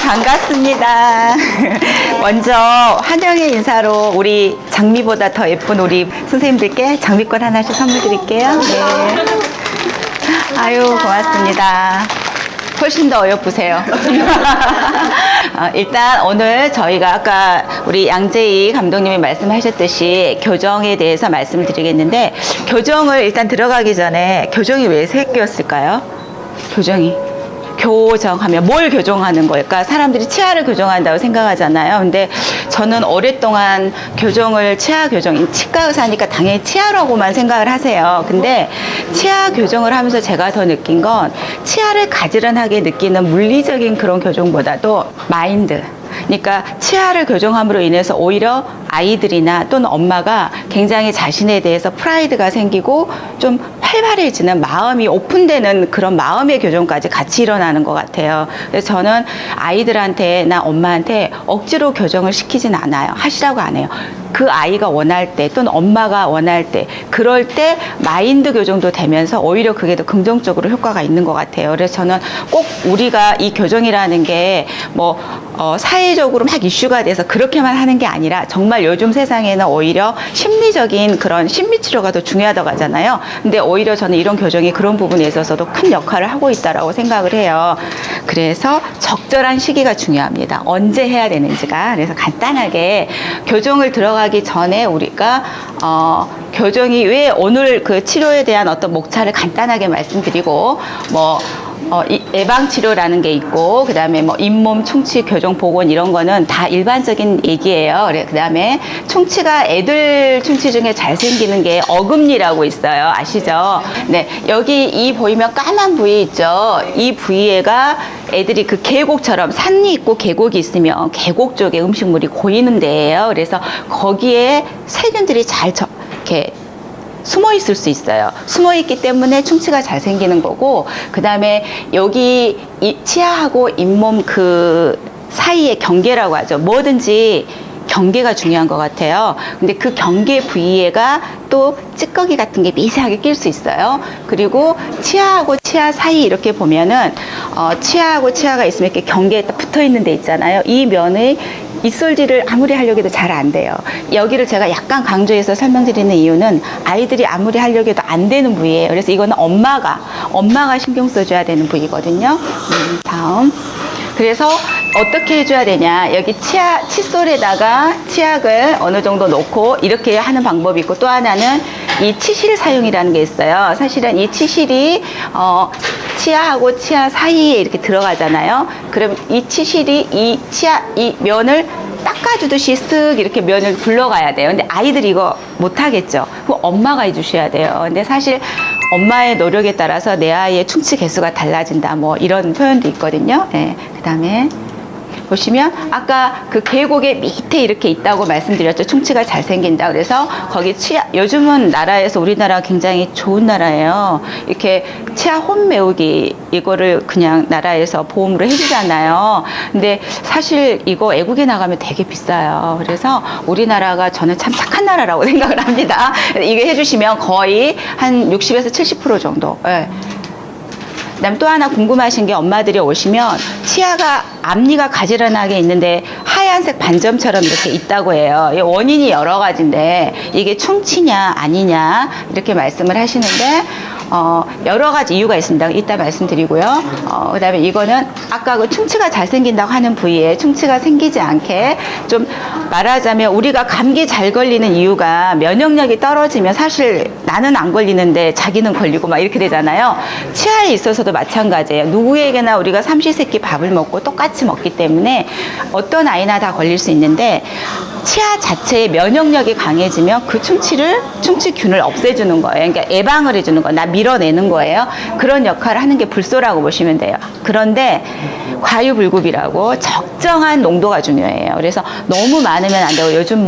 반갑습니다. 먼저 환영의 인사로 우리 장미보다 더 예쁜 우리 선생님들께 장미꽃 하나씩 선물 드릴게요. 네. 아유, 고맙습니다. 훨씬 더 어여쁘세요. 일단 오늘 저희가 아까 우리 양재희 감독님이 말씀하셨듯이 교정에 대해서 말씀을 드리겠는데, 교정을 일단 들어가기 전에 교정이 왜 생겼을까요? 교정하면 뭘 교정하는 걸까? 사람들이 치아를 교정한다고 생각하잖아요. 근데 저는 오랫동안 치아 교정인 치과 의사니까 당연히 치아라고만 생각을 하세요. 근데 치아 교정을 하면서 제가 더 느낀 건 치아를 가지런하게 느끼는 물리적인 그런 교정보다도 마인드. 그러니까 치아를 교정함으로 인해서 오히려 아이들이나 또는 엄마가 굉장히 자신에 대해서 프라이드가 생기고 좀 활발해지는, 마음이 오픈되는 그런 마음의 교정까지 같이 일어나는 것 같아요. 그래서 저는 아이들한테나 엄마한테 억지로 교정을 시키진 않아요. 하시라고 안 해요. 그 아이가 원할 때 또는 엄마가 원할 때, 그럴 때 마인드 교정도 되면서 오히려 그게 더 긍정적으로 효과가 있는 것 같아요. 그래서 저는 꼭 우리가 이 교정이라는 게 사회적으로 막 이슈가 돼서 그렇게만 하는 게 아니라, 정말 요즘 세상에는 오히려 심리적인 그런 심리치료가 더 중요하다고 하잖아요. 근데 오히려 저는 이런 교정이 그런 부분에 있어서도 큰 역할을 하고 있다라고 생각을 해요. 그래서 적절한 시기가 중요합니다. 언제 해야 되는지가. 그래서 간단하게 교정을 들어가기 전에 우리가 교정이 왜, 오늘 그 치료에 대한 어떤 목차를 간단하게 말씀드리고, 예방치료라는 게 있고, 그 다음에 잇몸, 충치, 교정, 보건 이런 거는 다 일반적인 얘기예요. 그 다음에 애들 충치 중에 잘 생기는 게 어금니라고 있어요. 아시죠? 네. 여기 이 보이면 까만 부위 있죠? 이 부위가 애들이 그 계곡처럼 산이 있고 계곡이 있으면 계곡 쪽에 음식물이 고이는 데예요. 그래서 거기에 세균들이 이렇게 숨어 있을 수 있어요. 숨어 있기 때문에 충치가 잘 생기는 거고, 그 다음에 여기 치아하고 잇몸 그 사이의 경계라고 하죠. 뭐든지 경계가 중요한 것 같아요. 근데 그 경계 부위에가 또 찌꺼기 같은 게 미세하게 낄 수 있어요. 그리고 치아하고 치아 사이 이렇게 보면은 치아하고 치아가 있으면 이렇게 경계에 붙어 있는 데 있잖아요. 이 면의 입솔질을 아무리 하려고 해도 잘 안 돼요. 여기를 제가 약간 강조해서 설명드리는 이유는 아이들이 아무리 하려고 해도 안 되는 부위예요. 그래서 이거는 엄마가 신경 써줘야 되는 부위거든요. 다음. 그래서 어떻게 해줘야 되냐. 여기 칫솔에다가 치약을 어느 정도 놓고 이렇게 하는 방법이 있고, 또 하나는 이 치실 사용이라는 게 있어요. 사실은 이 치실이 치아하고 치아 사이에 이렇게 들어가잖아요. 그럼 이 치실이 이 면을 닦아주듯이 쓱 이렇게 면을 굴러가야 돼요. 근데 아이들이 이거 못하겠죠. 그거 엄마가 해주셔야 돼요. 근데 사실 엄마의 노력에 따라서 내 아이의 충치 개수가 달라진다, 이런 표현도 있거든요. 네. 그 다음에 보시면 아까 그 계곡의 밑에 이렇게 있다고 말씀드렸죠. 충치가 잘 생긴다. 그래서 거기 요즘은 나라에서 우리나라가 굉장히 좋은 나라예요. 이렇게 치아 홈 메우기 이거를 그냥 나라에서 보험으로 해주잖아요. 근데 사실 이거 외국에 나가면 되게 비싸요. 그래서 우리나라가 저는 참 착한 나라라고 생각을 합니다. 이게 해주시면 거의 한 60에서 70% 정도. 네. 그다음 또 하나 궁금하신 게, 엄마들이 오시면 치아가 앞니가 가지런하게 있는데 하얀색 반점처럼 이렇게 있다고 해요. 원인이 여러 가지인데 이게 충치냐 아니냐 이렇게 말씀을 하시는데, 여러 가지 이유가 있습니다. 이따 말씀드리고요. 그 다음에 이거는 아까 그 충치가 잘 생긴다고 하는 부위에 충치가 생기지 않게, 좀 말하자면 우리가 감기 잘 걸리는 이유가 면역력이 떨어지면 사실 나는 안 걸리는데 자기는 걸리고 막 이렇게 되잖아요. 치아에 있어서도 마찬가지예요. 누구에게나 우리가 삼시세끼 밥을 먹고 똑같이 먹기 때문에 어떤 아이나 다 걸릴 수 있는데, 치아 자체의 면역력이 강해지면 그 충치균을 없애주는 거예요. 그러니까 예방을 해주는 거예요. 밀어내는 거예요. 그런 역할을 하는 게 불소라고 보시면 돼요. 그런데 과유불급이라고 적정한 농도가 중요해요. 그래서 너무 많으면 안 되고, 요즘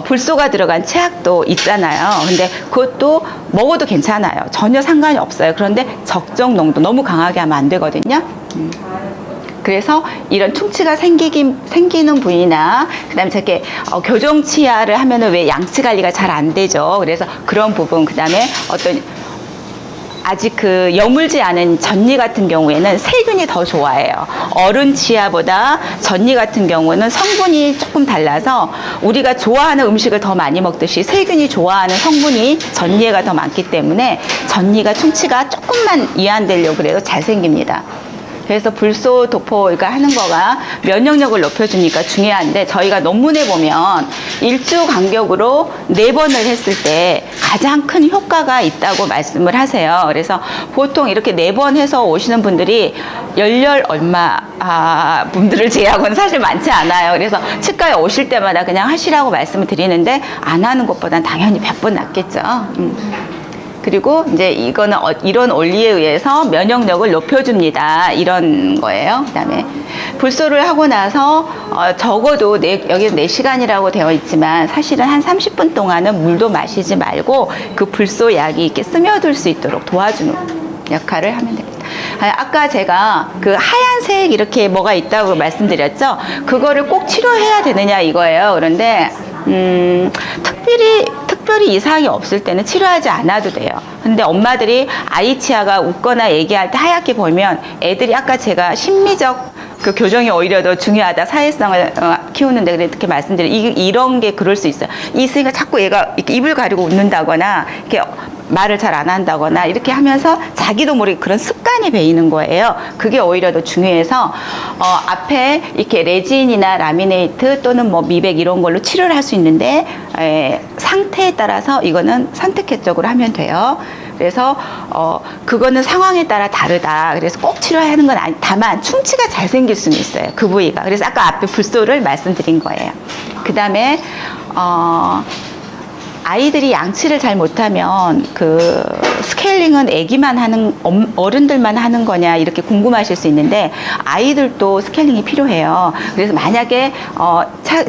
불소가 들어간 치약도 있잖아요. 근데 그것도 먹어도 괜찮아요. 전혀 상관이 없어요. 그런데 적정 농도, 너무 강하게 하면 안 되거든요. 그래서 이런 충치가 생기는 부위나, 그 다음에 저렇게 교정 치아를 하면은 왜 양치 관리가 잘 안 되죠. 그래서 그런 부분, 그 다음에 어떤 아직 그 여물지 않은 전니 같은 경우에는 세균이 더 좋아해요. 어른 치아보다 전니 같은 경우는 성분이 조금 달라서 우리가 좋아하는 음식을 더 많이 먹듯이 세균이 좋아하는 성분이 전니에가 더 많기 때문에 전니가 충치가 조금만 이완되려고 그래도 잘 생깁니다. 그래서 불소 도포가 하는 거가 면역력을 높여주니까 중요한데 저희가 논문에 보면 일주 간격으로 4번을 했을 때 가장 큰 효과가 있다고 말씀을 하세요. 그래서 보통 이렇게 4번 해서 오시는 분들이 열렬 얼마 분들을 제외하고는 사실 많지 않아요. 그래서 치과에 오실 때마다 그냥 하시라고 말씀을 드리는데 안 하는 것보단 당연히 100번 낫겠죠. 그리고 이제 이거는 이런 원리에 의해서 면역력을 높여줍니다. 이런 거예요. 그다음에 불소를 하고 나서 적어도 여기는 4시간이라고 되어 있지만 사실은 한 30분 동안은 물도 마시지 말고 그 불소 약이 이렇게 스며들 수 있도록 도와주는 역할을 하면 됩니다. 아까 제가 그 하얀색 이렇게 뭐가 있다고 말씀드렸죠? 그거를 꼭 치료해야 되느냐 이거예요. 그런데 특별히 이상이 없을 때는 치료하지 않아도 돼요. 근데 엄마들이 아이 치아가 웃거나 얘기할 때 하얗게 보면 애들이 아까 제가 심미적 그 교정이 오히려 더 중요하다. 사회성을 키우는데 그렇게 이런 게 그럴 수 있어요. 있으니까 자꾸 얘가 이렇게 입을 가리고 웃는다거나 이렇게 말을 잘 안 한다거나 이렇게 하면서 자기도 모르게 그런 습관이 배이는 거예요. 그게 오히려 더 중요해서 앞에 이렇게 레진이나 라미네이트 또는 뭐 미백 이런 걸로 치료를 할 수 있는데 상태에 따라서 이거는 선택적으로 하면 돼요. 그래서 그거는 상황에 따라 다르다. 그래서 꼭 치료하는 건 아니. 다만 충치가 잘 생길 수는 있어요. 그 부위가. 그래서 아까 앞에 불소를 말씀드린 거예요. 그 다음에 아이들이 양치를 잘 못하면 그 스케일링은 애기만 하는 어른들만 하는 거냐 이렇게 궁금하실 수 있는데 아이들도 스케일링이 필요해요. 그래서 만약에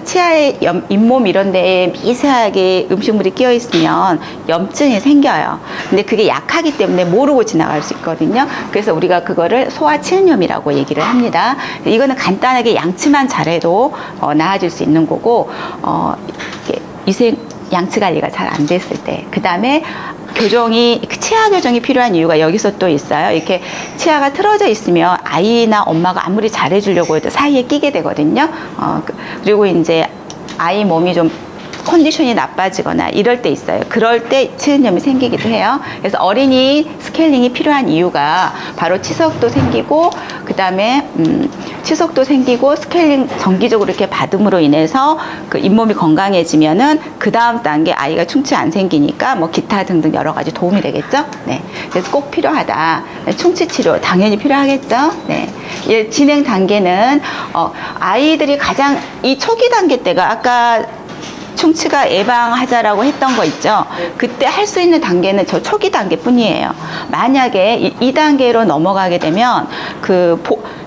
치아에 잇몸 이런 데에 미세하게 음식물이 끼어 있으면 염증이 생겨요. 근데 그게 약하기 때문에 모르고 지나갈 수 있거든요. 그래서 우리가 그거를 소아치은염이라고 얘기를 합니다. 이거는 간단하게 양치만 잘해도 나아질 수 있는 거고 양치 관리가 잘 안 됐을 때. 그 다음에 치아 교정이 필요한 이유가 여기서 또 있어요. 이렇게 치아가 틀어져 있으면 아이나 엄마가 아무리 잘해주려고 해도 사이에 끼게 되거든요. 그리고 이제 아이 몸이 좀 컨디션이 나빠지거나 이럴 때 있어요. 그럴 때 치은염이 생기기도 해요. 그래서 어린이 스케일링이 필요한 이유가 바로 치석도 생기고 그 다음에 치석도 생기고 스케일링 정기적으로 이렇게 받음으로 인해서 그 잇몸이 건강해지면은 그 다음 단계 아이가 충치 안 생기니까 뭐 기타 등등 여러 가지 도움이 되겠죠. 네. 그래서 꼭 필요하다. 충치 치료 당연히 필요하겠죠. 네. 진행 단계는 아이들이 가장 이 초기 단계 때가 아까 충치가 예방하자라고 했던 거 있죠. 그때 할 수 있는 단계는 저 초기 단계뿐이에요. 만약에 2단계로 넘어가게 되면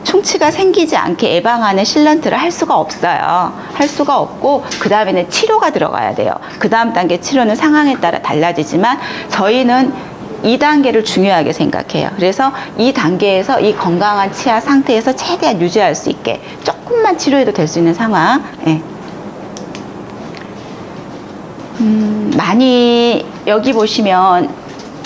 충치가 생기지 않게 예방하는 실런트를 할 수가 없어요. 할 수가 없고 그 다음에는 치료가 들어가야 돼요. 그 다음 단계 치료는 상황에 따라 달라지지만 저희는 2단계를 중요하게 생각해요. 그래서 이 단계에서 이 건강한 치아 상태에서 최대한 유지할 수 있게 조금만 치료해도 될 수 있는 상황. 네. 많이 여기 보시면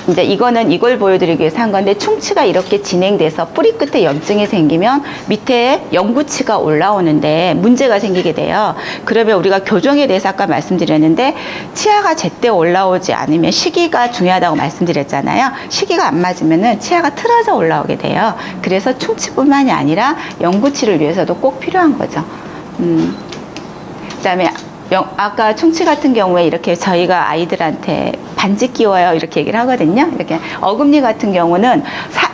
이제 이걸 보여드리기 위해서 한 건데 충치가 이렇게 진행돼서 뿌리 끝에 염증이 생기면 밑에 영구치가 올라오는데 문제가 생기게 돼요. 그러면 우리가 교정에 대해서 아까 말씀드렸는데 치아가 제때 올라오지 않으면 시기가 중요하다고 말씀드렸잖아요. 시기가 안 맞으면은 치아가 틀어져 올라오게 돼요. 그래서 충치뿐만이 아니라 영구치를 위해서도 꼭 필요한 거죠. 그다음에 아까 충치 같은 경우에 이렇게 저희가 아이들한테 반지 끼워요 이렇게 얘기를 하거든요. 이렇게 어금니 같은 경우는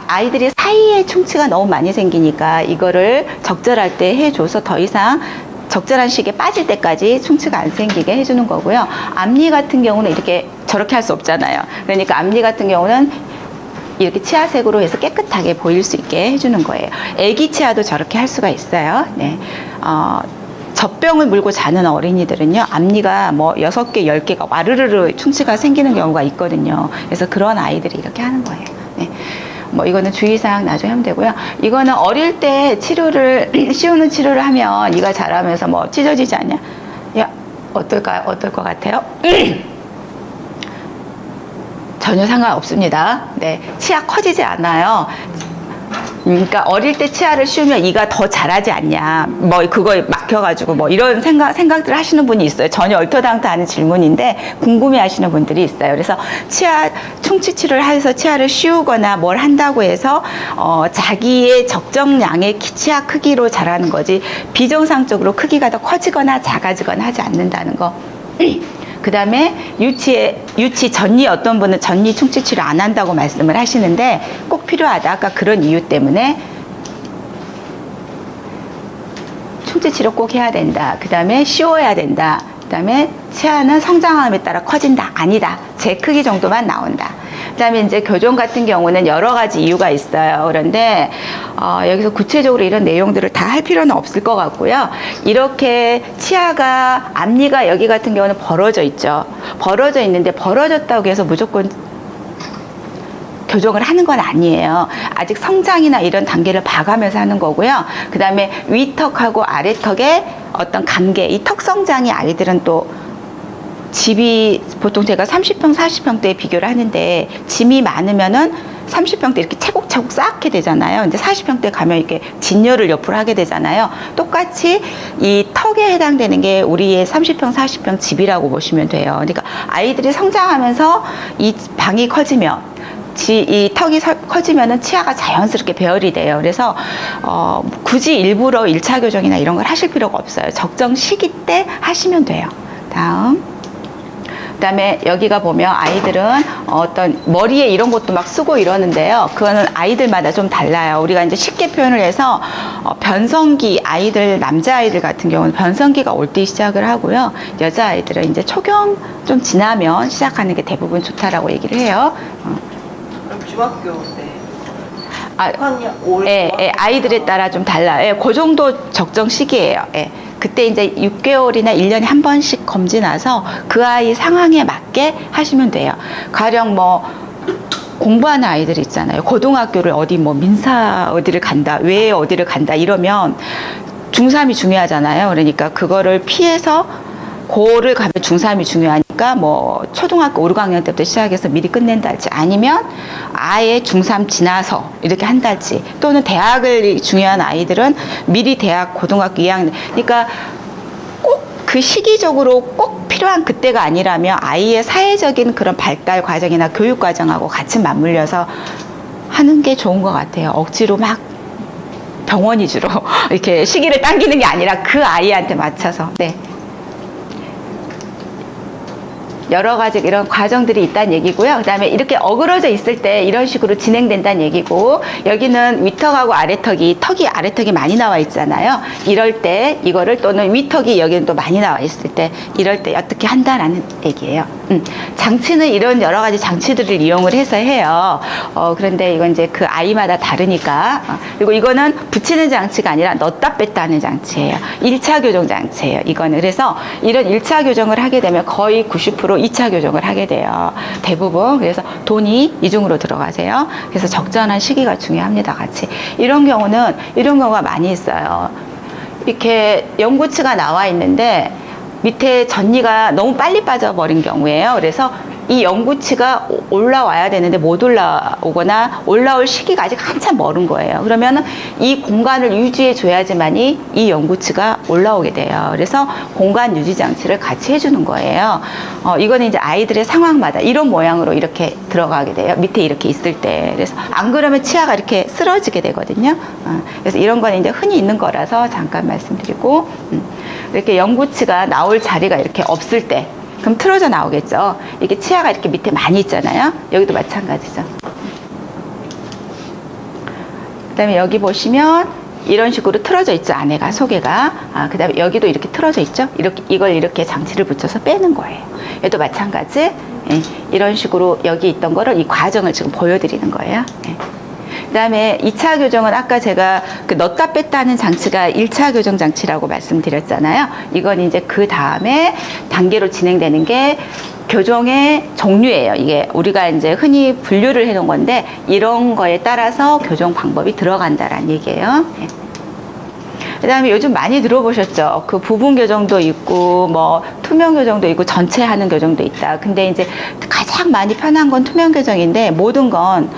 아이들이 사이에 충치가 너무 많이 생기니까 이거를 적절할 때 해줘서 더 이상 적절한 시기에 빠질 때까지 충치가 안 생기게 해주는 거고요. 앞니 같은 경우는 이렇게 저렇게 할 수 없잖아요. 그러니까 앞니 같은 경우는 이렇게 치아색으로 해서 깨끗하게 보일 수 있게 해주는 거예요. 애기 치아도 저렇게 할 수가 있어요. 네. 젖병을 물고 자는 어린이들은요, 앞니가 뭐 6개, 10개가 와르르르 충치가 생기는 경우가 있거든요. 그래서 그런 아이들이 이렇게 하는 거예요. 네. 뭐 이거는 주의사항 나중에 하면 되고요. 이거는 어릴 때 씌우는 치료를 하면 이가 자라면서 뭐 찢어지지 않냐? 야, 어떨 것 같아요? 전혀 상관없습니다. 네, 치아 커지지 않아요. 그러니까 어릴 때 치아를 씌우면 이가 더 자라지 않냐, 뭐 그거에 막혀가지고 뭐 이런 생각들을 하시는 분이 있어요. 전혀 얼토당토하는 질문인데 궁금해하시는 분들이 있어요. 그래서 치아 충치 치료를 해서 치아를 씌우거나 뭘 한다고 해서 자기의 적정량의 치아 크기로 자라는 거지 비정상적으로 크기가 더 커지거나 작아지거나 하지 않는다는 거. 그 다음에 유치 전니, 어떤 분은 전니 충치 치료 안 한다고 말씀을 하시는데 꼭 필요하다. 아까 그런 이유 때문에 충치 치료 꼭 해야 된다. 그 다음에 씌워야 된다. 그 다음에 치아는 성장함에 따라 커진다. 아니다. 제 크기 정도만 나온다. 그 다음에 이제 교정 같은 경우는 여러 가지 이유가 있어요. 그런데 여기서 구체적으로 이런 내용들을 다 할 필요는 없을 것 같고요. 이렇게 치아가, 앞니가 여기 같은 경우는 벌어져 있죠. 벌어져 있는데 벌어졌다고 해서 무조건 교정을 하는 건 아니에요. 아직 성장이나 이런 단계를 봐가면서 하는 거고요. 그 다음에 위턱하고 아래턱의 어떤 관계, 이 턱 성장이 아이들은 또 집이 보통 제가 30평, 40평대에 비교를 하는데 짐이 많으면은 30평대 이렇게 차곡차곡 쌓게 되잖아요. 근데 40평대 가면 이렇게 진열을 옆으로 하게 되잖아요. 똑같이 이 턱에 해당되는 게 우리의 30평, 40평 집이라고 보시면 돼요. 그러니까 아이들이 성장하면서 이 방이 커지면 이 턱이 커지면은 치아가 자연스럽게 배열이 돼요. 그래서 굳이 일부러 1차 교정이나 이런 걸 하실 필요가 없어요. 적정 시기 때 하시면 돼요. 다음. 그다음에 여기가 보면 아이들은 어떤 머리에 이런 것도 막 쓰고 이러는데요. 그거는 아이들마다 좀 달라요. 우리가 이제 쉽게 표현을 해서 변성기 아이들, 남자아이들 같은 경우는 변성기가 올 때 시작을 하고요. 여자아이들은 이제 초경 좀 지나면 시작하는 게 대부분 좋다라고 얘기를 해요. 그럼 중학교 때 아이들에 따라 좀 달라요. 예, 그 정도 적정 시기예요. 예. 그때 이제 6개월이나 1년에 한 번씩 검진 와서 그 아이 상황에 맞게 하시면 돼요. 가령 뭐 공부하는 아이들 있잖아요. 고등학교를 어디 뭐 민사 어디를 간다, 외에 어디를 간다 이러면 중3이 중요하잖아요. 그러니까 그거를 피해서 고를 가면 중3이 중요하니까 뭐 초등학교 5, 6학년 때부터 시작해서 미리 끝낸다 할지, 아니면 아예 중3 지나서 이렇게 한달지, 또는 대학을 중요한 아이들은 미리 대학 고등학교 2학년, 그러니까 꼭 그 시기적으로 꼭 필요한 그때가 아니라면 아이의 사회적인 그런 발달 과정이나 교육 과정하고 같이 맞물려서 하는 게 좋은 것 같아요. 억지로 막 병원 위주로 이렇게 시기를 당기는 게 아니라 그 아이한테 맞춰서. 네. 여러 가지 이런 과정들이 있다는 얘기고요. 그 다음에 이렇게 어그러져 있을 때 이런 식으로 진행된다는 얘기고, 여기는 위턱하고 아래턱이, 아래턱이 많이 나와 있잖아요. 이럴 때 이거를, 또는 위턱이 여기는 또 많이 나와 있을 때 이럴 때 어떻게 한다라는 얘기예요. 장치는 이런 여러 가지 장치들을 이용을 해서 해요. 그런데 이건 이제 그 아이마다 다르니까. 그리고 이거는 붙이는 장치가 아니라 넣었다 뺐다 하는 장치예요. 1차 교정 장치예요. 이거는. 그래서 이런 1차 교정을 하게 되면 거의 90% 2차 교정을 하게 돼요. 대부분. 그래서 돈이 이중으로 들어가세요. 그래서 적절한 시기가 중요합니다. 같이. 이런 경우가 많이 있어요. 이렇게 연구치가 나와 있는데 밑에 전니가 너무 빨리 빠져버린 경우예요. 그래서 이 연구치가 올라와야 되는데 못 올라오거나 올라올 시기가 아직 한참 멀은 거예요. 그러면 이 공간을 유지해 줘야지만이 이 연구치가 올라오게 돼요. 그래서 공간 유지 장치를 같이 해주는 거예요. 이거는 이제 아이들의 상황마다 이런 모양으로 이렇게 들어가게 돼요. 밑에 이렇게 있을 때. 그래서 안 그러면 치아가 이렇게 쓰러지게 되거든요. 그래서 이런 건 이제 흔히 있는 거라서 잠깐 말씀드리고, 이렇게 연구치가 나올 자리가 이렇게 없을 때, 그럼 틀어져 나오겠죠. 이게 치아가 이렇게 밑에 많이 있잖아요. 여기도 마찬가지죠. 그 다음에 여기 보시면 이런 식으로 틀어져 있죠. 안에가, 속에가. 그 다음에 여기도 이렇게 틀어져 있죠. 이걸 이렇게 장치를 붙여서 빼는 거예요. 얘도 마찬가지. 예, 이런 식으로 여기 있던 거를, 이 과정을 지금 보여드리는 거예요. 예. 그 다음에 2차 교정은 아까 제가 그 넣었다 뺐다 하는 장치가 1차 교정 장치라고 말씀드렸잖아요. 이건 이제 그 다음에 단계로 진행되는 게 교정의 종류예요. 이게 우리가 이제 흔히 분류를 해 놓은 건데, 이런 거에 따라서 교정 방법이 들어간다라는 얘기예요. 네. 그 다음에 요즘 많이 들어보셨죠? 그 부분 교정도 있고, 뭐, 투명 교정도 있고, 전체 하는 교정도 있다. 근데 이제 가장 가장 많이 편한 건 투명 교정인데 모든 건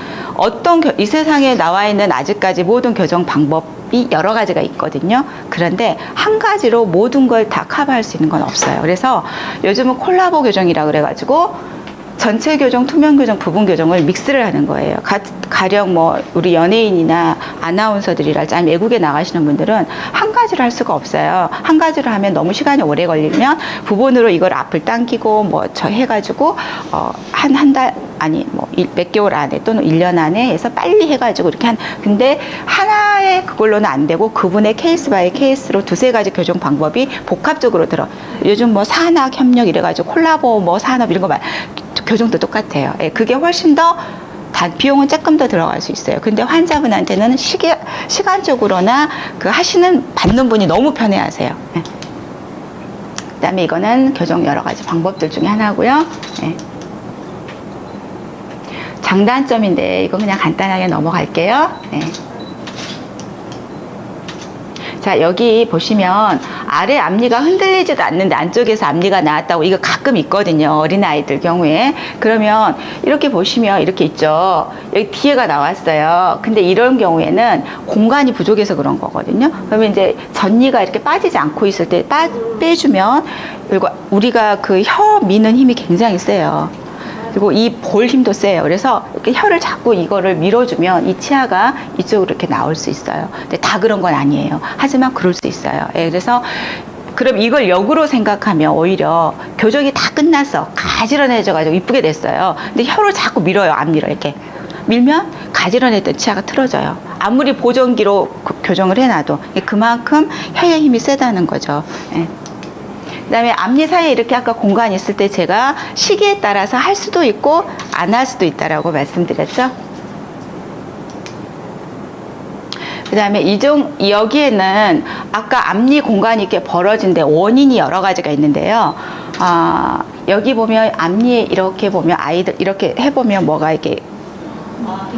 이 세상에 나와 있는 아직까지 모든 교정 방법이 여러 가지가 있거든요. 그런데 한 가지로 모든 걸 다 커버할 수 있는 건 없어요. 그래서 요즘은 콜라보 교정이라고 그래가지고 전체 교정, 투명 교정, 부분 교정을 믹스를 하는 거예요. 가령 뭐 우리 연예인이나 아나운서들이랄지 아니면 외국에 나가시는 분들은 한 가지를 할 수가 없어요. 한 가지를 하면 너무 시간이 오래 걸리면 부분으로 이걸 앞을 당기고 뭐 저 해가지고 한 달 아니 뭐 몇 개월 안에 또는 1년 안에 해서 빨리 해가지고 이렇게 근데 하나의 그걸로는 안 되고 그분의 케이스 바이 케이스로 두세 가지 교정 방법이 복합적으로 들어. 요즘 뭐 산학 협력 이래가지고 콜라보 뭐 산업 이런 거 교정도 똑같아요. 예, 그게 훨씬 더 비용은 조금 더 들어갈 수 있어요. 근데 환자분한테는 시간적으로나 받는 분이 너무 편해하세요. 예. 그다음에 이거는 교정 여러 가지 방법들 중에 하나고요. 예. 장단점인데 이거 그냥 간단하게 넘어갈게요. 예. 자, 여기 보시면 아래 앞니가 흔들리지도 않는데 안쪽에서 앞니가 나왔다고 이거 가끔 있거든요. 어린아이들 경우에. 그러면 이렇게 보시면 이렇게 있죠. 여기 뒤에가 나왔어요. 근데 이런 경우에는 공간이 부족해서 그런 거거든요. 그러면 이제 전니가 이렇게 빠지지 않고 있을 때 빼주면 그리고 우리가 그 혀 미는 힘이 굉장히 세요. 그리고 이 볼 힘도 세요. 그래서 이렇게 혀를 자꾸 이거를 밀어주면 이 치아가 이쪽으로 이렇게 나올 수 있어요. 근데 다 그런 건 아니에요. 하지만 그럴 수 있어요. 예, 그래서 그럼 이걸 역으로 생각하면 오히려 교정이 다 끝났어. 가지런해져가지고 이쁘게 됐어요. 근데 혀를 자꾸 밀어요. 안 밀어. 이렇게. 밀면 가지런했던 치아가 틀어져요. 아무리 보정기로 교정을 해놔도 그만큼 혀의 힘이 세다는 거죠. 예. 그 다음에 앞니 사이에 이렇게 아까 공간이 있을 때 제가 시기에 따라서 할 수도 있고 안 할 수도 있다라고 말씀드렸죠. 그 다음에 여기에는 아까 앞니 공간이 이렇게 벌어진 데 원인이 여러 가지가 있는데요. 여기 보면 앞니에 이렇게 보면 아이들 이렇게 해보면 뭐가 이렇게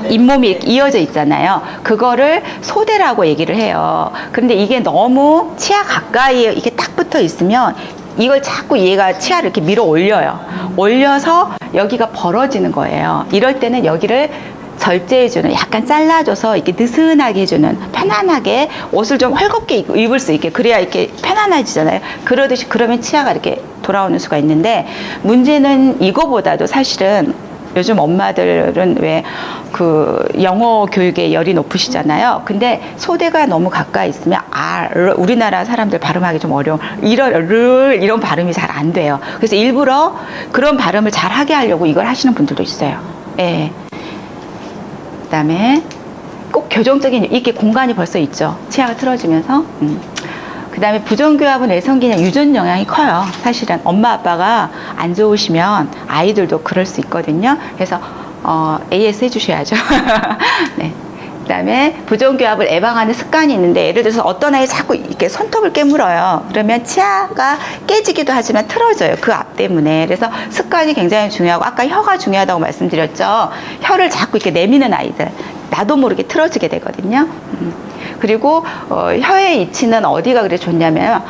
잇몸이 이렇게 이어져 있잖아요. 그거를 소대라고 얘기를 해요. 그런데 이게 너무 치아 가까이에 이게 딱 붙어 있으면 이걸 자꾸 얘가 치아를 이렇게 밀어 올려요. 올려서 여기가 벌어지는 거예요. 이럴 때는 여기를 절제해주는, 약간 잘라줘서 이렇게 느슨하게 해주는, 편안하게 옷을 좀 헐겁게 입을 수 있게, 그래야 이렇게 편안해지잖아요. 그러듯이 그러면 치아가 이렇게 돌아오는 수가 있는데, 문제는 이거보다도 사실은 요즘 엄마들은 왜 영어 교육에 열이 높으시잖아요. 근데 소대가 너무 가까이 있으면 우리나라 사람들 발음하기 좀 어려운 이런 발음이 잘 안 돼요. 그래서 일부러 그런 발음을 잘 하게 하려고 이걸 하시는 분들도 있어요. 예. 그다음에 꼭 교정적인 이게 공간이 벌써 있죠. 치아가 틀어지면서. 그 다음에 부정교합은 외성기능 유전 영향이 커요. 사실은 엄마 아빠가 안 좋으시면 아이들도 그럴 수 있거든요. 그래서 AS 해주셔야죠. 네. 그 다음에 부정교합을 예방하는 습관이 있는데, 예를 들어서 어떤 아이 자꾸 이렇게 손톱을 깨물어요. 그러면 치아가 깨지기도 하지만 틀어져요. 그 앞 때문에. 그래서 습관이 굉장히 중요하고, 아까 혀가 중요하다고 말씀드렸죠. 혀를 자꾸 이렇게 내미는 아이들, 나도 모르게 틀어지게 되거든요. 그리고 혀의 위치는 어디가 그래 좋냐면,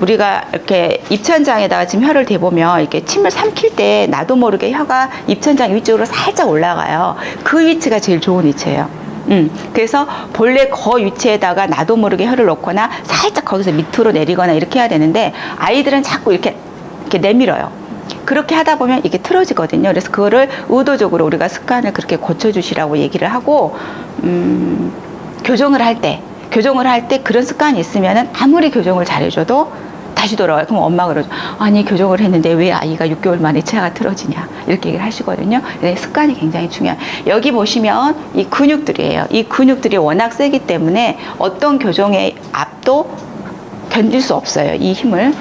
우리가 이렇게 입천장에다가 지금 혀를 대보면 이렇게 침을 삼킬 때 나도 모르게 혀가 입천장 위쪽으로 살짝 올라가요. 그 위치가 제일 좋은 위치예요. 그래서 본래 그 위치에다가 나도 모르게 혀를 놓거나 살짝 거기서 밑으로 내리거나 이렇게 해야 되는데, 아이들은 자꾸 이렇게 내밀어요. 그렇게 하다 보면 이게 틀어지거든요. 그래서 그거를 의도적으로 우리가 습관을 그렇게 고쳐주시라고 얘기를 하고, 교정을 할 때 그런 습관이 있으면은 아무리 교정을 잘해줘도 다시 돌아와요. 그럼 엄마가 그러죠. 아니, 교정을 했는데 왜 아이가 6개월 만에 치아가 틀어지냐. 이렇게 얘기를 하시거든요. 습관이 굉장히 중요해요. 여기 보시면 이 근육들이에요. 이 근육들이 워낙 세기 때문에 어떤 교정의 압도 견딜 수 없어요. 이 힘을.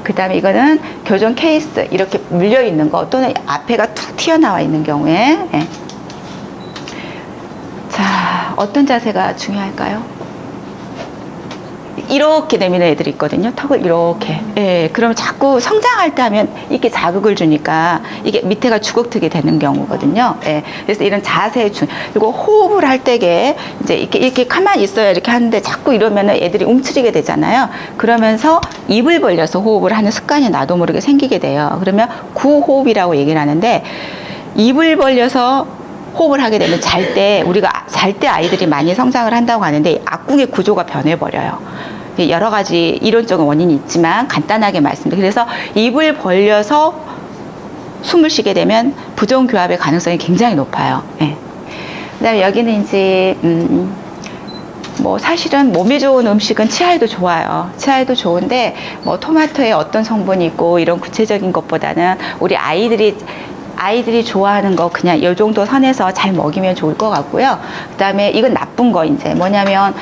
그 다음에 이거는 교정 케이스. 이렇게 물려있는 거 또는 앞에가 툭 튀어나와 있는 경우에. 예. 자, 어떤 자세가 중요할까요? 이렇게 내미는 애들이 있거든요. 턱을 이렇게. 예, 그러면 자꾸 성장할 때 하면 이렇게 자극을 주니까 이게 밑에가 주걱턱이 되는 경우거든요. 예, 그래서 이런 자세 그리고 호흡을 할 때에 이제 이렇게 가만히 있어야 이렇게 하는데 자꾸 이러면은 애들이 움츠리게 되잖아요. 그러면서 입을 벌려서 호흡을 하는 습관이 나도 모르게 생기게 돼요. 그러면 구호흡이라고 얘기를 하는데 입을 벌려서 호흡을 하게 되면 우리가 잘 때 아이들이 많이 성장을 한다고 하는데 악궁의 구조가 변해버려요. 여러 가지 이론적인 원인이 있지만 간단하게 말씀드려요. 그래서 입을 벌려서 숨을 쉬게 되면 부정교합의 가능성이 굉장히 높아요. 네. 그다음에 여기는 이제 뭐 사실은 몸에 좋은 음식은 치아에도 좋아요. 치아에도 좋은데 뭐 토마토에 어떤 성분이 있고 이런 구체적인 것보다는 우리 아이들이 좋아하는 거 그냥 이 정도 선에서 잘 먹이면 좋을 것 같고요. 그다음에 이건 나쁜 거 이제 뭐냐면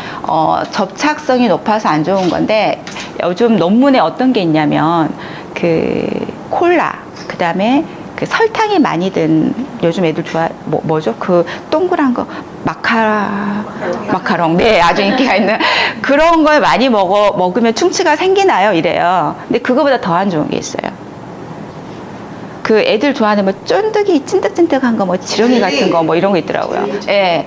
접착성이 높아서 안 좋은 건데 요즘 논문에 어떤 게 있냐면 그 콜라 그다음에 그 설탕이 많이 든 요즘 애들 뭐죠? 그 동그란 거 마카롱. 네, 아주 인기가 있는 그런 걸 많이 먹으면 충치가 생기나요? 이래요. 근데 그거보다 더 안 좋은 게 있어요. 그 애들 좋아하는 뭐 쫀득이 찐득찐득한 거 뭐 지렁이 같은 거 뭐 이런 거 있더라고요. 예.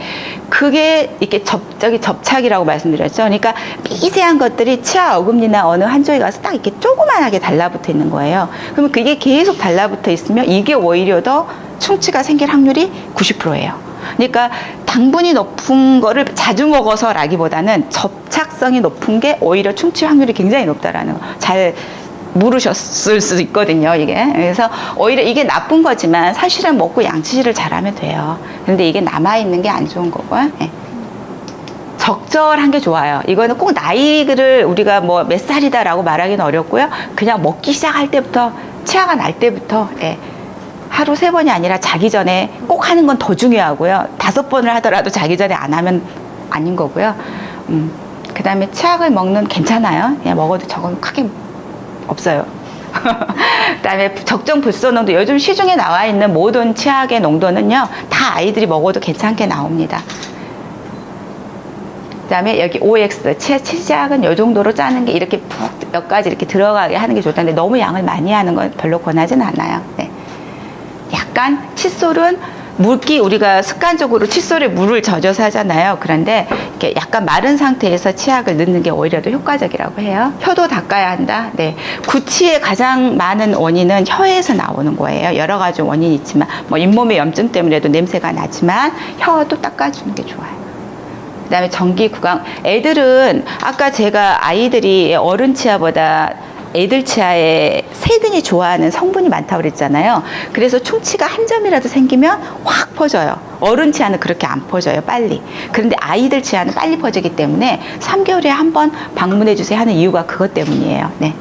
그게 이렇게 접착이라고 말씀드렸죠. 그러니까 미세한 것들이 치아 어금니나 어느 한쪽에 가서 딱 이렇게 조그만하게 달라붙어 있는 거예요. 그러면 그게 계속 달라붙어 있으면 이게 오히려 더 충치가 생길 확률이 90%예요. 그러니까 당분이 높은 거를 자주 먹어서라기보다는 접착성이 높은 게 오히려 충치 확률이 굉장히 높다라는 거. 잘 모르셨을 수도 있거든요, 이게. 그래서 오히려 이게 나쁜 거지만 사실은 먹고 양치질을 잘하면 돼요. 근데 이게 남아있는 게 안 좋은 거고요. 네. 적절한 게 좋아요. 이거는 꼭 나이를 우리가 뭐 몇 살이다라고 말하기는 어렵고요. 그냥 먹기 시작할 때부터, 치아가 날 때부터, 예. 하루 3번이 아니라 자기 전에 꼭 하는 건 더 중요하고요. 5번을 하더라도 자기 전에 안 하면 아닌 거고요. 그 다음에 치약을 먹는 괜찮아요. 그냥 먹어도 저건 크게 없어요. 그다음에 적정 불소 농도 요즘 시중에 나와 있는 모든 치약의 농도는요 다 아이들이 먹어도 괜찮게 나옵니다. 그다음에 여기 OX 치약은 이 정도로 짜는 게 이렇게 푹 몇 가지 이렇게 들어가게 하는 게 좋다는데 너무 양을 많이 하는 건 별로 권하지는 않아요. 네. 약간 칫솔은 물기 우리가 습관적으로 칫솔에 물을 젖어서 하잖아요. 그런데 이렇게 약간 마른 상태에서 치약을 넣는 게 오히려 더 효과적이라고 해요. 혀도 닦아야 한다. 네. 구취의 가장 많은 원인은 혀에서 나오는 거예요. 여러 가지 원인이 있지만 뭐 잇몸의 염증 때문에도 냄새가 나지만 혀도 닦아주는 게 좋아요. 그다음에 전기 구강. 애들은 아까 제가 아이들이 어른 치아보다 애들 치아에 세균이 좋아하는 성분이 많다고 그랬잖아요. 그래서 충치가 한 점이라도 생기면 확 퍼져요. 어른 치아는 그렇게 안 퍼져요, 빨리. 그런데 아이들 치아는 빨리 퍼지기 때문에 3개월에 한 번 방문해 주세요 하는 이유가 그것 때문이에요. 네.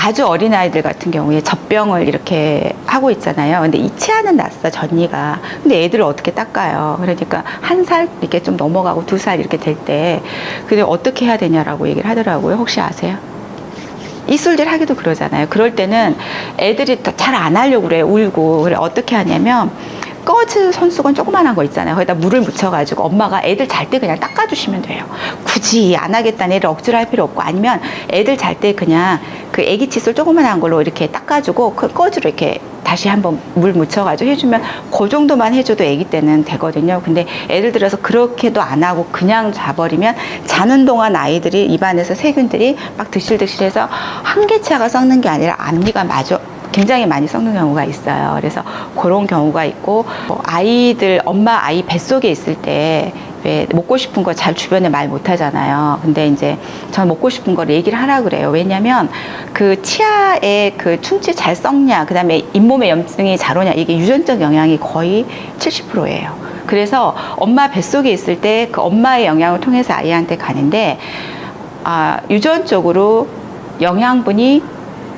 아주 어린 아이들 같은 경우에 젖병을 이렇게 하고 있잖아요. 근데 이 치아는 났어, 전이가. 근데 애들을 어떻게 닦아요? 그러니까 1살 이렇게 좀 넘어가고 2살 이렇게 될 때, 근데 어떻게 해야 되냐라고 얘기를 하더라고요. 혹시 아세요? 이술질 하기도 그러잖아요. 그럴 때는 애들이 잘 안 하려고 그래, 울고. 그래, 어떻게 하냐면, 꺼즈 손수건 조그만한 거 있잖아요. 거기다 물을 묻혀가지고 엄마가 애들 잘 때 그냥 닦아주시면 돼요. 굳이 안 하겠다는 애를 억지로 할 필요 없고, 아니면 애들 잘 때 그냥 그 애기 칫솔 조그만한 걸로 이렇게 닦아주고 그 꺼즈로 이렇게 다시 한번 물 묻혀가지고 해주면 그 정도만 해줘도 애기 때는 되거든요. 근데 애들 들어서 그렇게도 안 하고 그냥 자버리면 자는 동안 아이들이 입안에서 세균들이 막 드실드실해서 한계치아가 썩는 게 아니라 앞니가 마저 굉장히 많이 썩는 경우가 있어요. 그래서 그런 경우가 있고, 아이들, 엄마 아이 뱃속에 있을 때 왜 먹고 싶은 거 잘 주변에 말 못 하잖아요. 근데 이제 전 먹고 싶은 걸 얘기를 하라 그래요. 왜냐면 그 치아에 그 충치 잘 썩냐, 그 다음에 잇몸에 염증이 잘 오냐, 이게 유전적 영향이 거의 70%예요. 그래서 엄마 뱃속에 있을 때 그 엄마의 영향을 통해서 아이한테 가는데, 유전적으로 영양분이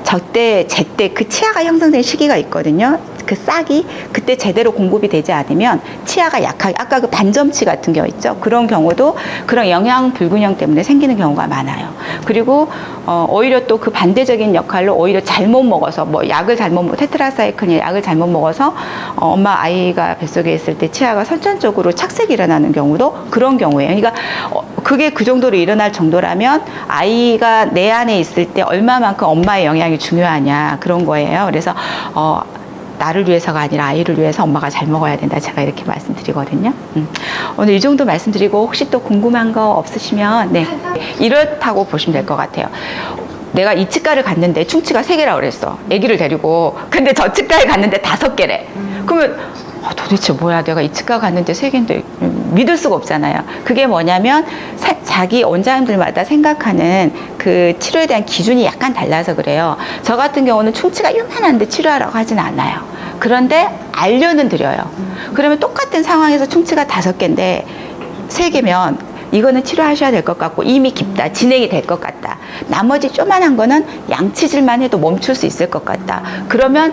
제때 그 치아가 형성된 시기가 있거든요. 그 싹이 그때 제대로 공급이 되지 않으면 치아가 약하게, 아까 그 반점치 같은 경우 있죠. 그런 경우도 그런 영양 불균형 때문에 생기는 경우가 많아요. 그리고 오히려 또 그 반대적인 역할로 오히려 잘못 먹어서 뭐 약을 잘못 테트라사이클린 약을 잘못 먹어서 엄마 아이가 뱃속에 있을 때 치아가 선천적으로 착색이 일어나는 경우도 그런 경우예요. 그러니까 그게 그 정도로 일어날 정도라면 아이가 내 안에 있을 때 얼마만큼 엄마의 영향이 중요하냐 그런 거예요. 그래서 나를 위해서가 아니라 아이를 위해서 엄마가 잘 먹어야 된다. 제가 이렇게 말씀드리거든요. 오늘 이 정도 말씀드리고 혹시 또 궁금한 거 없으시면 네 이렇다고 보시면 될 것 같아요. 내가 이 치과를 갔는데 충치가 3개라고 그랬어. 아기를 데리고. 근데 저 치과에 갔는데 5개래. 그러면 도대체 뭐야, 내가 이 치과 갔는데 3개인데 믿을 수가 없잖아요. 그게 뭐냐면 자기 원장님들마다 생각하는 그 치료에 대한 기준이 약간 달라서 그래요. 저 같은 경우는 충치가 요만한데 치료하라고 하진 않아요. 그런데 알려는 드려요. 그러면 똑같은 상황에서 충치가 5개인데 3개면 이거는 치료하셔야 될 것 같고 이미 깊다, 진행이 될 것 같다. 나머지 쪼만한 거는 양치질만 해도 멈출 수 있을 것 같다. 그러면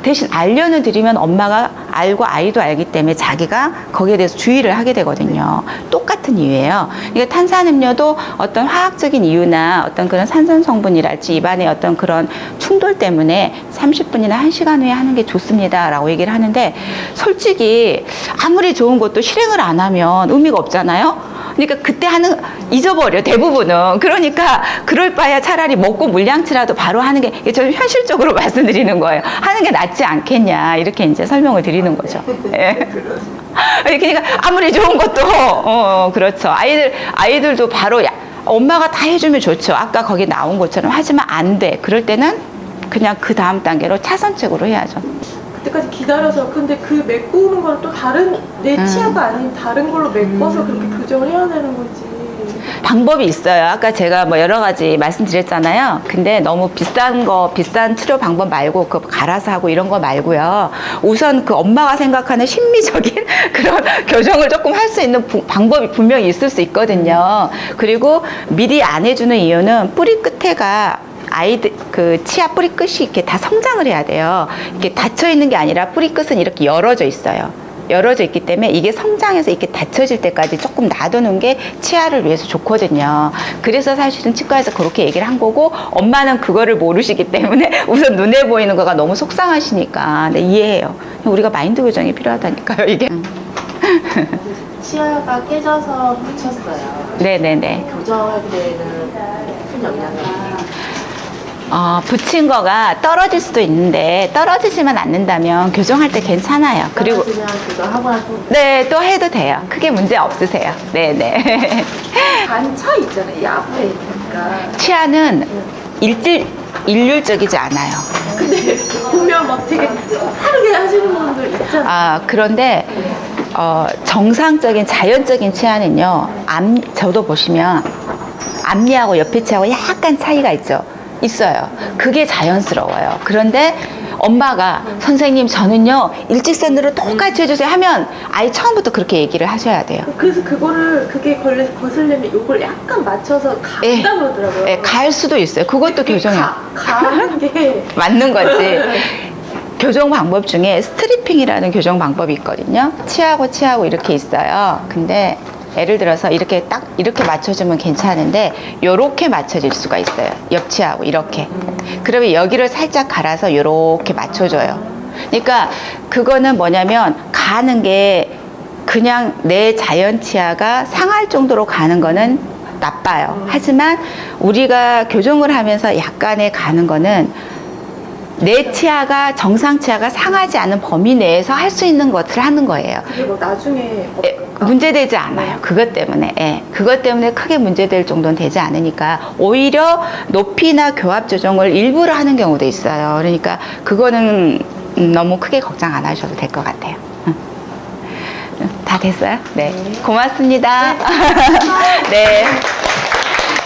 대신 알려는 드리면 엄마가 알고 아이도 알기 때문에 자기가 거기에 대해서 주의를 하게 되거든요. 똑같은 이유예요. 그러니까 탄산음료도 어떤 화학적인 이유나 어떤 그런 산성 성분이랄지 입안의 어떤 그런 충돌 때문에 30분이나 1시간 후에 하는 게 좋습니다 라고 얘기를 하는데 솔직히 아무리 좋은 것도 실행을 안 하면 의미가 없잖아요. 그러니까 그때 잊어버려, 대부분은. 그러니까 그럴 바야 차라리 먹고 물량치라도 바로 하는 게, 저는 현실적으로 말씀드리는 거예요. 하는 게 낫지 않겠냐, 이렇게 이제 설명을 드리는 거죠. 예. 그러니까 아무리 좋은 것도, 그렇죠. 아이들도 바로, 엄마가 다 해주면 좋죠. 아까 거기 나온 것처럼. 하지만 안 돼. 그럴 때는 그냥 그 다음 단계로 차선책으로 해야죠. 그때까지 기다려서 근데 그 메꾸는 건 또 다른 내 치아가 아닌 다른 걸로 메꿔서 그렇게 교정을 해야 되는 거지. 방법이 있어요. 아까 제가 뭐 여러 가지 말씀드렸잖아요. 근데 너무 비싼 치료 방법 말고 그 갈아서 하고 이런 거 말고요. 우선 그 엄마가 생각하는 심미적인 그런 교정을 조금 할 수 있는 방법이 분명히 있을 수 있거든요. 그리고 미리 안 해주는 이유는 뿌리 끝에가 아이들 그 치아 뿌리 끝이 이렇게 다 성장을 해야 돼요. 이렇게 닫혀 있는 게 아니라 뿌리 끝은 이렇게 열어져 있어요. 열어져 있기 때문에 이게 성장해서 이렇게 닫혀질 때까지 조금 놔두는 게 치아를 위해서 좋거든요. 그래서 사실은 치과에서 그렇게 얘기를 한 거고 엄마는 그거를 모르시기 때문에 우선 눈에 보이는 거가 너무 속상하시니까 네, 이해해요. 우리가 마인드 교정이 필요하다니까요, 이게. 치아가 깨져서 붙였어요. 네네네. 교정할 때는 큰 영향을. 붙인 거가 떨어질 수도 있는데 떨어지지만 않는다면 교정할 때 괜찮아요. 그리고 그냥 교정하고 나서 네, 또 해도 돼요. 크게 문제 없으세요. 네네. 반차 있잖아요. 이 앞에 있으니까. 치아는 일률적이지 않아요. 근데 보면 막 되게 빠르게 하시는 분들 있잖아요. 그런데 정상적인 자연적인 치아는요. 저도 보시면 앞니하고 옆에 치아하고 약간 차이가 있어요. 그게 자연스러워요. 그런데 엄마가 선생님 저는요 일직선으로 똑같이 해주세요 하면 아예 처음부터 그렇게 얘기를 하셔야 돼요. 그래서 그게 거슬리면 요걸 약간 맞춰서 예. 간다 그러더라고요. 예, 갈 수도 있어요. 그것도 교정이에요. 가는 게 맞는 거지. 교정 방법 중에 스트리핑이라는 교정 방법이 있거든요. 치아하고 이렇게 있어요. 근데 예를 들어서 이렇게 맞춰주면 괜찮은데 요렇게 맞춰질 수가 있어요. 옆치아하고 이렇게. 그러면 여기를 살짝 갈아서 요렇게 맞춰줘요. 그러니까 그거는 뭐냐면 가는 게 그냥 내 자연 치아가 상할 정도로 가는 거는 나빠요. 하지만 우리가 교정을 하면서 약간의 가는 거는 내 치아가 정상 치아가 상하지 않은 범위 내에서 할 수 있는 것을 하는 거예요. 그게 뭐 나중에 문제되지 않아요. 그것 때문에. 예. 그것 때문에 크게 문제될 정도는 되지 않으니까 오히려 높이나 교합 조정을 일부러 하는 경우도 있어요. 그러니까 그거는 너무 크게 걱정 안 하셔도 될 것 같아요. 다 됐어요? 네. 고맙습니다. 네.